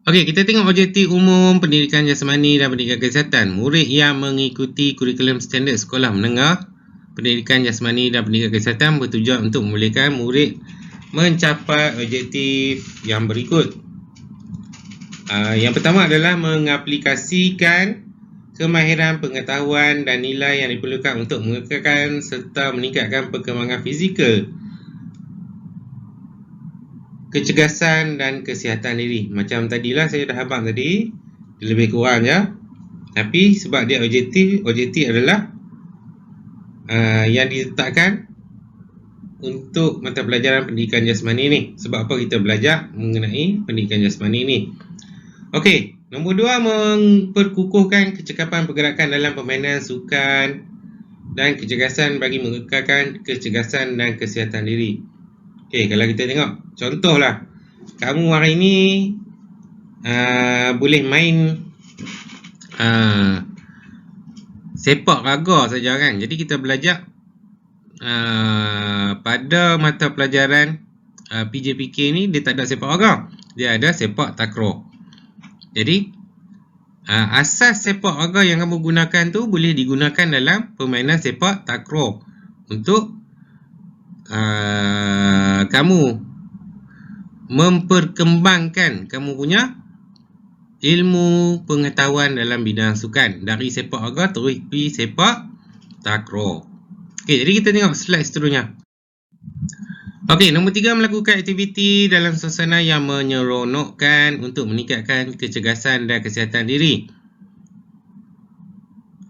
Okey, kita tengok objektif umum pendidikan jasmani dan pendidikan kesihatan. Murid yang mengikuti kurikulum standard sekolah menengah, pendidikan jasmani dan pendidikan kesihatan bertujuan untuk membolehkan murid mencapai objektif yang berikut. Yang pertama adalah mengaplikasikan kemahiran, pengetahuan dan nilai yang diperlukan untuk mengekalkan serta meningkatkan perkembangan fizikal, kecergasan dan kesihatan diri. Macam tadilah saya dah abang tadi, lebih kurang ya. Tapi sebab dia objektif adalah yang diletakkan untuk mata pelajaran pendidikan jasmani ni. Sebab apa kita belajar mengenai pendidikan jasmani ni? Okey, nombor 2, memperkukuhkan kecekapan pergerakan dalam permainan sukan dan kecergasan bagi mengekalkan kecergasan dan kesihatan diri. Okey, kalau kita tengok contohlah, kamu hari ini boleh main sepak raga saja kan. Jadi kita belajar pada mata pelajaran PJPK ni dia tak ada sepak raga, dia ada sepak takraw. Jadi asas sepak raga yang kamu gunakan tu boleh digunakan dalam permainan sepak takraw untuk kamu memperkembangkan kamu punya ilmu pengetahuan dalam bidang sukan dari sepak raga terus pergi sepak takraw. Okey, jadi kita tengok slide seterusnya. Okey, nombor 3, melakukan aktiviti dalam suasana yang menyeronokkan untuk meningkatkan kecergasan dan kesihatan diri.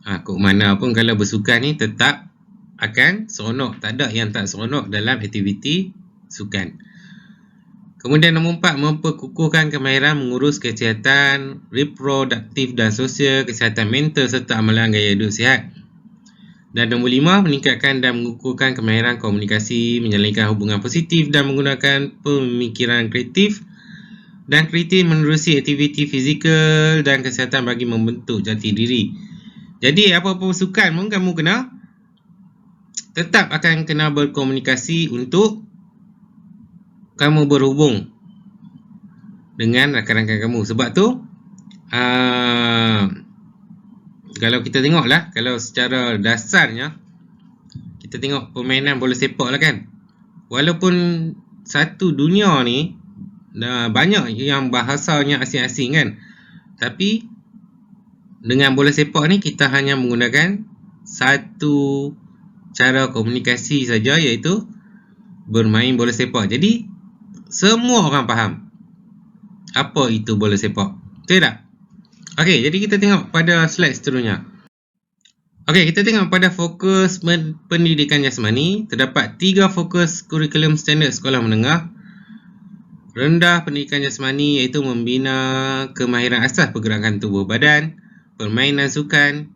Kok mana pun kalau bersukan ni tetap akan seronok, tak ada yang tak seronok dalam aktiviti sukan. Kemudian nombor 4, memperkukuhkan kemahiran mengurus kesihatan reproduktif dan sosial, kesihatan mental serta amalan gaya hidup sihat. Dan nombor 5, meningkatkan dan mengukuhkan kemahiran komunikasi, menjalinkan hubungan positif dan menggunakan pemikiran kreatif dan kritis menerusi aktiviti fizikal dan kesihatan bagi membentuk jati diri. Jadi apa-apa sukan pun kamu kena tetap akan kena berkomunikasi untuk kamu berhubung dengan rakan-rakan kamu. Sebab tu kalau kita tengoklah, kalau secara dasarnya kita tengok permainan bola sepak lah kan, walaupun satu dunia ni banyak yang bahasanya asing-asing kan, tapi dengan bola sepak ni kita hanya menggunakan satu cara komunikasi saja, iaitu bermain bola sepak. Jadi semua orang faham apa itu bola sepak, betul tak? Okey, jadi kita tengok pada slide seterusnya. Okey, kita tengok pada fokus pendidikan jasmani. Terdapat 3 fokus kurikulum standard sekolah menengah rendah pendidikan jasmani, iaitu membina kemahiran asas pergerakan tubuh badan, permainan sukan,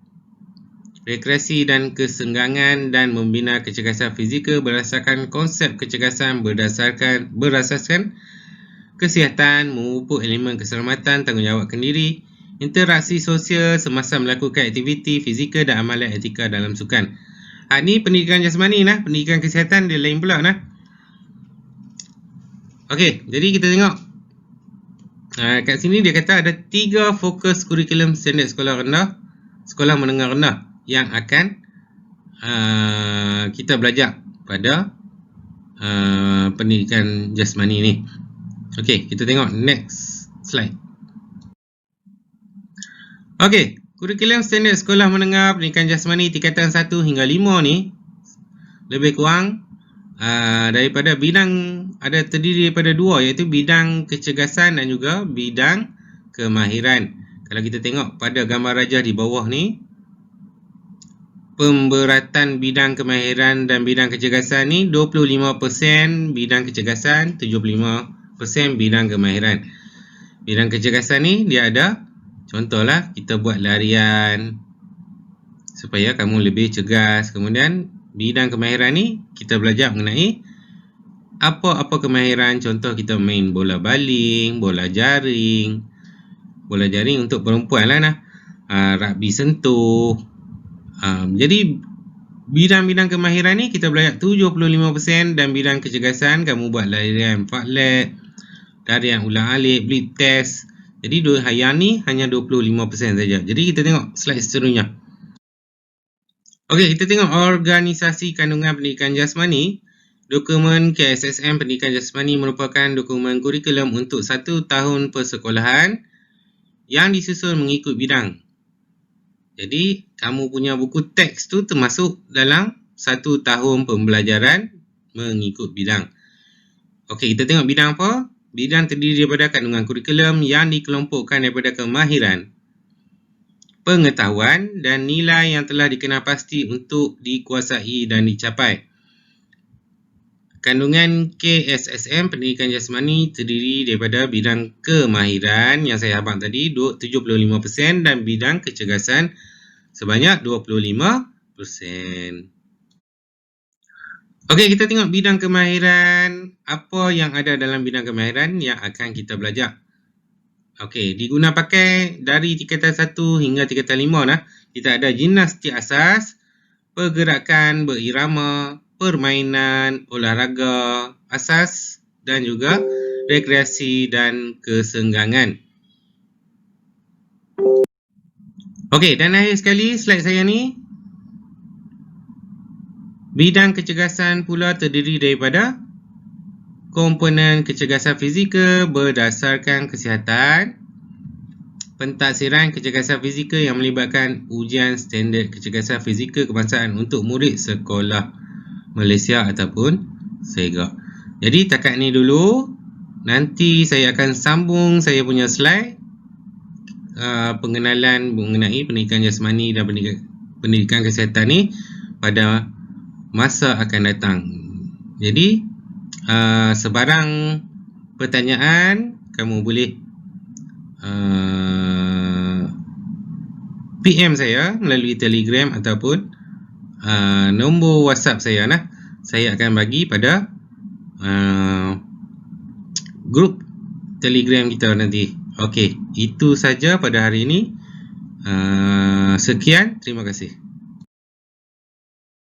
rekreasi dan kesenggangan, dan membina kecergasan fizikal berdasarkan konsep kecergasan berasaskan kesihatan, memupuk elemen keselamatan, tanggungjawab diri, interaksi sosial semasa melakukan aktiviti fizikal dan amalan etika dalam sukan. Ni pendidikan jasmani nah, pendidikan kesihatan dia lain pula nah. Okey, jadi kita tengok kat sini dia kata ada 3 fokus kurikulum standard sekolah menengah rendah yang akan kita belajar pada pendidikan jasmani ni. Okey, kita tengok next slide. Okey, kurikulum standard sekolah menengah pendidikan jasmani tingkatan 1 hingga 5 ni lebih kurang daripada bidang, terdiri daripada 2, iaitu bidang kecergasan dan juga bidang kemahiran. Kalau kita tengok pada gambar rajah di bawah ni, pemberatan bidang kemahiran dan bidang kecergasan ni 25% bidang kecergasan, 75% bidang kemahiran. Bidang kecergasan ni dia ada, contohlah kita buat larian supaya kamu lebih cergas. Kemudian bidang kemahiran ni kita belajar mengenai apa-apa kemahiran, contoh kita main bola baling, bola jaring untuk perempuan lah nah, rugby sentuh. Jadi bidang-bidang kemahiran ni kita belajar 75%, dan bidang kecergasan kamu buat larian 4 lap, larian ulang alik, blip test, Jadi yang ni hanya 25% saja. Jadi kita tengok slide seterusnya. Okey, kita tengok organisasi kandungan pendidikan jasmani. Dokumen KSSM Pendidikan Jasmani merupakan dokumen kurikulum untuk 1 tahun persekolahan yang disusun mengikut bidang. Jadi, kamu punya buku teks tu termasuk dalam 1 tahun pembelajaran mengikut bidang. Okey, kita tengok bidang apa? Bidang terdiri daripada kandungan kurikulum yang dikelompokkan daripada kemahiran, pengetahuan dan nilai yang telah dikenal pasti untuk dikuasai dan dicapai. Kandungan KSSM Pendidikan Jasmani terdiri daripada bidang kemahiran yang saya abang tadi 75% dan bidang kecergasan sebanyak 25%. Okey, kita tengok bidang kemahiran. Apa yang ada dalam bidang kemahiran yang akan kita belajar? Okey, diguna pakai dari tingkatan 1 hingga tingkatan 5 nah. Kita ada gimnastik asas, pergerakan berirama, permainan, olahraga asas dan juga rekreasi dan kesenggangan. Okey, dan akhir sekali slide saya ni. Bidang kecergasan pula terdiri daripada komponen kecergasan fizikal berdasarkan kesihatan, pentaksiran kecergasan fizikal yang melibatkan ujian standard kecergasan fizikal kebangsaan untuk murid sekolah Malaysia ataupun SEGA. Jadi takat ni dulu. Nanti saya akan sambung saya punya slide pengenalan mengenai pendidikan jasmani dan pendidikan kesihatan ni pada masa akan datang. Jadi sebarang pertanyaan kamu boleh PM saya melalui Telegram ataupun nombor WhatsApp saya nah. Saya akan bagi pada grup Telegram kita nanti. Okey, itu saja pada hari ini. Sekian, terima kasih.